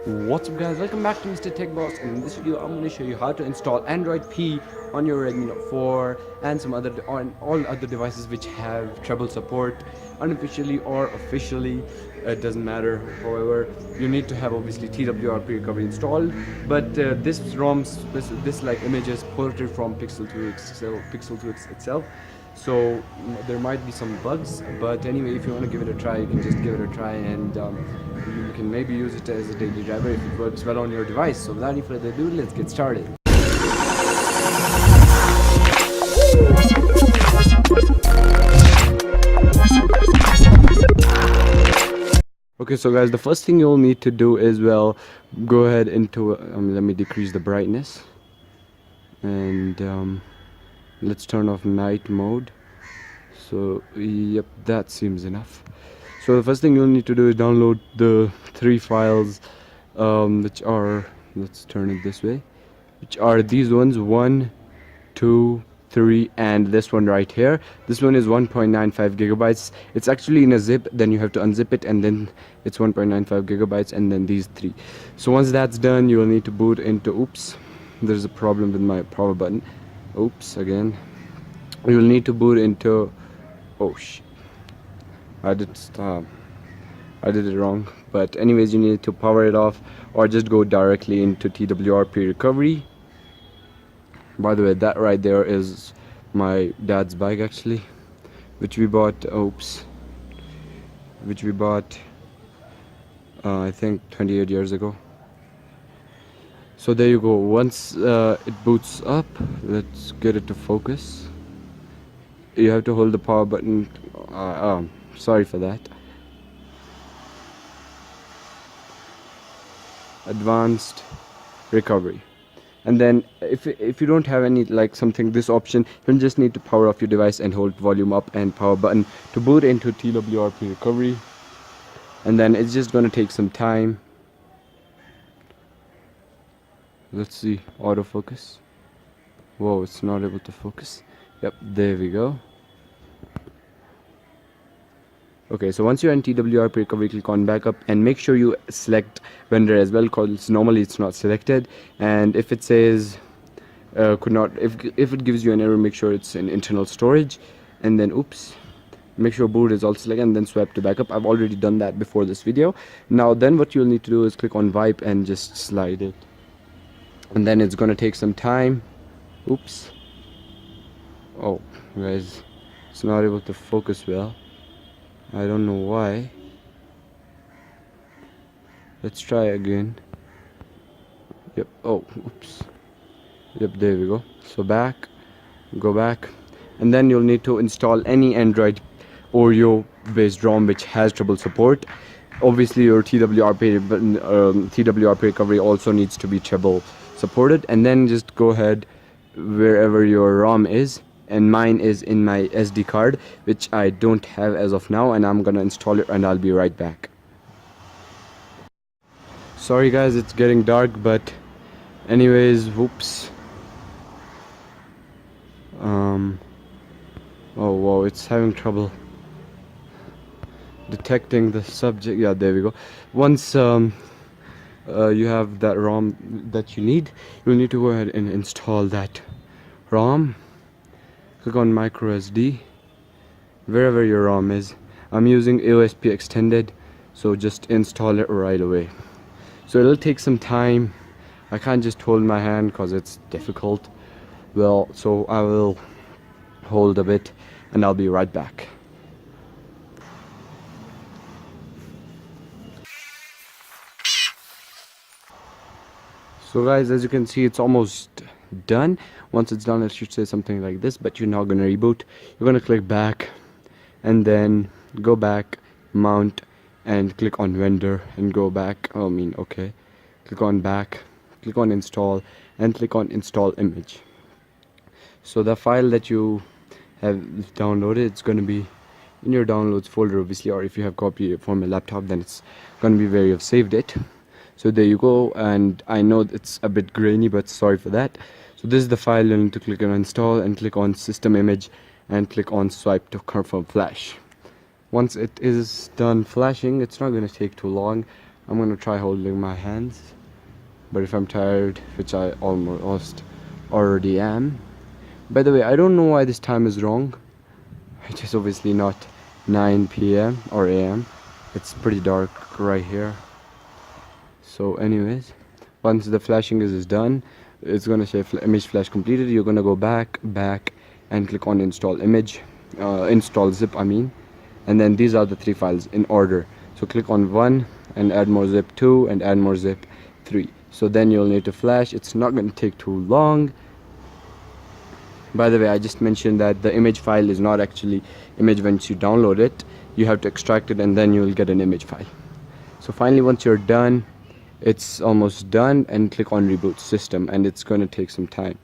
What's up guys, welcome back to Mr. Tech Boss, and in this video I'm going to show you how to install Android P on your Redmi Note 4 and some other on all other devices which have Treble support, unofficially or officially, it doesn't matter. However, you need to have obviously TWRP recovery installed, but this ROM, this like image is ported from Pixel to itself, so there might be some bugs, but anyway, if you want to give it a try, you can just give it a try, and you can maybe use it as a daily driver if it works well on your device. So without any further ado, let's get started. Okay, so guys, the first thing you'll need to do is, well, go ahead into let me decrease the brightness, and let's turn off night mode. So yep, that seems enough. So the first thing you'll need to do is download the 3 files, which are, let's turn it this way, which are these ones: 1, 2, 3, and this one right here. This one is 1.95 gigabytes. It's actually in a zip, then you have to unzip it, and then it's 1.95 gigabytes, and then these 3. So once that's done, you will need to boot into, oops, there's a problem with my power button, oops, again. You will need to boot into, oh shit, I did it wrong, but anyways, you need to power it off or just go directly into TWRP recovery. By the way, that right there is my dad's bike actually, which we bought, I think 28 years ago. So there you go. Once it boots up, let's get it to focus. You have to hold the power button, sorry for that. Advanced recovery, and then if you don't have any like something, this option, you'll just need to power off your device and hold volume up and power button to boot into TWRP recovery, and then it's just gonna take some time. Let's see, autofocus. Whoa, it's not able to focus. Yep, there we go. Okay, so once you're in TWRP recovery, click on backup and make sure you select vendor as well, because normally it's not selected. And if it says if it gives you an error, make sure it's in internal storage, and then oops, make sure boot is also selected, and then swap to backup. I've already done that before this video. Now then, what you'll need to do is click on wipe and just slide it, and then it's gonna take some time. Oops, oh guys, it's not able to focus well. I don't know why. Let's try again. Yep, oh, oops. Yep, there we go. So go back, and then you'll need to install any Android Oreo based ROM which has Treble support. Obviously your TWRP recovery also needs to be Treble supported, and then just go ahead wherever your ROM is, and mine is in my SD card, which I don't have as of now, and I'm gonna install it and I'll be right back. Sorry guys, it's getting dark, but anyways, whoops. Oh wow, it's having trouble detecting the subject. Yeah, there we go. Once you have that ROM that you need, you'll need to go ahead and install that ROM. Click on micro SD wherever your ROM is. I'm using AOSP extended, so just install it right away. So it'll take some time. I can't just hold my hand because it's difficult. Well, so I will hold a bit and I'll be right back. So guys, as you can see, it's almost done. Once it's done, it should say something like this, but you're not gonna reboot. You're gonna click back and then go back, mount, and click on vendor and go back. Okay, click on back, click on install, and click on install image. So the file that you have downloaded, it's gonna be in your downloads folder obviously, or if you have copied it from a laptop, then it's gonna be where you've saved it. So there you go, and I know it's a bit grainy, but sorry for that. So this is the file. You need to click on install and click on system image and click on swipe to confirm flash. Once it is done flashing, it's not going to take too long. I'm gonna try holding my hands, but if I'm tired, which I almost already am. By the way, I don't know why this time is wrong. It is obviously not 9 p.m. or a.m. It's pretty dark right here. So anyways, once the flashing is done, it's gonna say image flash completed. You're gonna go back and click on install image, install zip I mean, and then these are the 3 files in order. So click on 1 and add more zip, 2 and add more zip, 3. So then you'll need to flash. It's not going to take too long. By the way, I just mentioned that the image file is not actually image once you download it. You have to extract it and then you'll get an image file. So finally, once you're done, it's almost done, and click on reboot system, and it's going to take some time.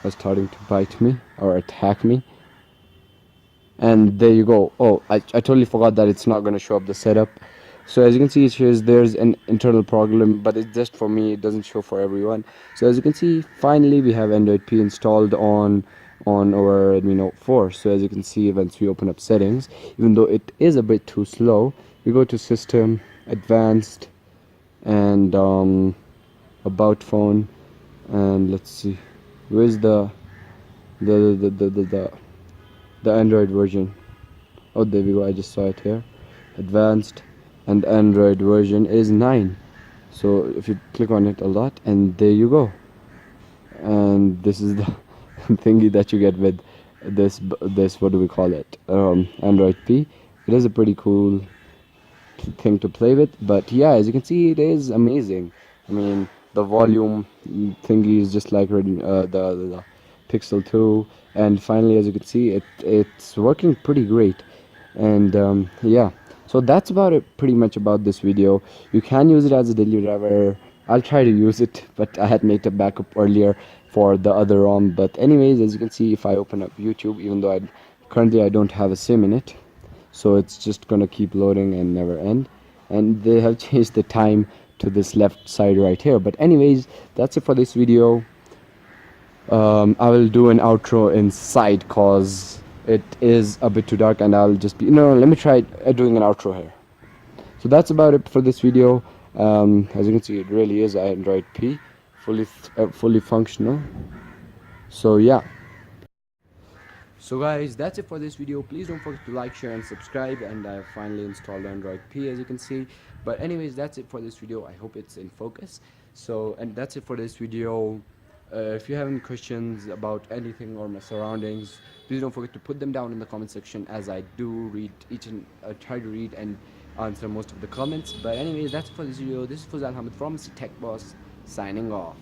Was starting to bite me or attack me, and there you go. Oh, I totally forgot that it's not going to show up the setup. So as you can see, it shows there's an internal problem, but it's just for me, it doesn't show for everyone. So as you can see, finally we have Android P installed on our Redmi Note 4. So as you can see, once we open up settings, even though it is a bit too slow, we go to system, advanced, and about phone, and let's see, where's the Android version? Oh, there we go. I just saw it here. Advanced, and Android version is 9. So if you click on it a lot, and there you go. And this is the thingy that you get with this what do we call it? Android P. It is a pretty cool thing to play with, but yeah, as you can see, it is amazing. I mean, the volume thingy is just like the Pixel 2, and finally, as you can see, it's working pretty great. And yeah, so that's about it, pretty much about this video. You can use it as a daily driver. I'll try to use it, but I had made a backup earlier for the other ROM. But anyways, as you can see, if I open up YouTube, even though currently I don't have a SIM in it, so it's just gonna keep loading and never end. And they have changed the time to this left side right here. But anyways, that's it for this video. I will do an outro inside cause it is a bit too dark, and I'll just be let me try doing an outro here. So that's about it for this video. As you can see, it really is Android P, fully functional. So yeah. So guys, that's it for this video. Please don't forget to like, share and subscribe. And I have finally installed Android P, as you can see. But anyways, that's it for this video. I hope it's in focus. So, and that's it for this video. If you have any questions about anything or my surroundings, please don't forget to put them down in the comment section, as I do read try to read and answer most of the comments. But anyways, that's it for this video. This is Fuzal Hamid from Mr. Tech Boss, signing off.